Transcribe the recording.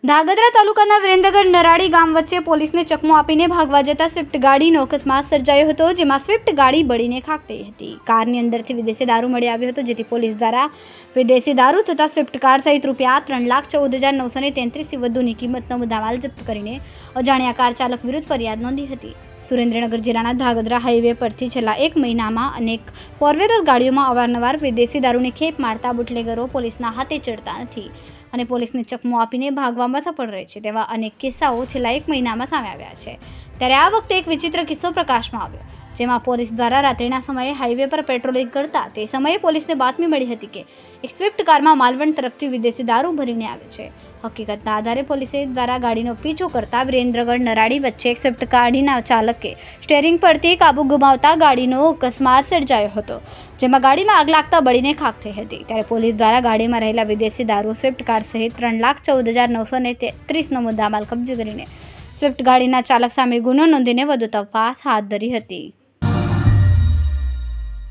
ધાંગધ્રા તાલુકાના વિરેન્દ્રગઢ નરાડી ગામ વચ્ચે પોલીસને ચકમો આપીને ભાગવા જતા સ્વિફ્ટ ગાડીનો અકસ્માત સર્જાયો હતો, જેમાં સ્વિફ્ટ ગાડી બળીને ખાક થઈ હતી. કારની અંદરથી વિદેશી દારૂ મળી આવ્યો હતો, જેથી પોલીસ દ્વારા વિદેશી દારૂ તથા સ્વિફ્ટ કાર સહિત રૂપિયા 3,14,933 થી વધુની કિંમતનો મુદ્દામાલ જપ્ત કરીને અજાણ્યા કાર ચાલક વિરુદ્ધ ફરિયાદ નોંધી હતી. સુરેન્દ્રનગર જિલ્લાના ધાંગધ્રા હાઈવે પરથી છેલ્લા 1 મહિનામાં અનેક ફોર-વ્હીલર ગાડીઓમાં અવારનવાર વિદેશી દારૂની ખેપ મારતા બુટલેગરો પોલીસના હાથે ચડતા નથી અને પોલીસને ચકમો આપીને ભાગવામાં સફળ રહે છે. તેવા અનેક કિસ્સાઓ છેલ્લા 1 મહિનામાં સામે આવ્યા છે. ત્યારે આ વખતે એક વિચિત્ર કિસ્સો પ્રકાશમાં આવ્યો, જેમાં પોલીસ દ્વારા રાત્રિના સમયે હાઈવે પર પેટ્રોલિંગ કરતા તે સમયે પોલીસને બાતમી મળી હતી કે એક સ્વિફ્ટ કારમાં માલવણ તરફથી વિદેશી દારૂ ભરીને આવે છે. હકીકતના આધારે પોલીસે દ્વારા ગાડીનો પીછો કરતા વિરેન્દ્રગઢ નરાડી વચ્ચે એક સ્વિફ્ટ ગાડીના ચાલકે સ્ટીયરિંગ પરથી કાબુ ગુમાવતા ગાડીનો અકસ્માત સર્જાયો હતો, જેમાં ગાડીમાં આગ લાગતા બળીને ખાક થઈ હતી. ત્યારે પોલીસ દ્વારા ગાડીમાં રહેલા વિદેશી દારૂ સ્વિફ્ટ કાર સહિત 3,14,933નો મુદ્દામાલ કબજે કરીને સ્વિફ્ટ ગાડીના ચાલક સામે ગુનો નોંધીને વધુ તપાસ હાથ ધરી હતી.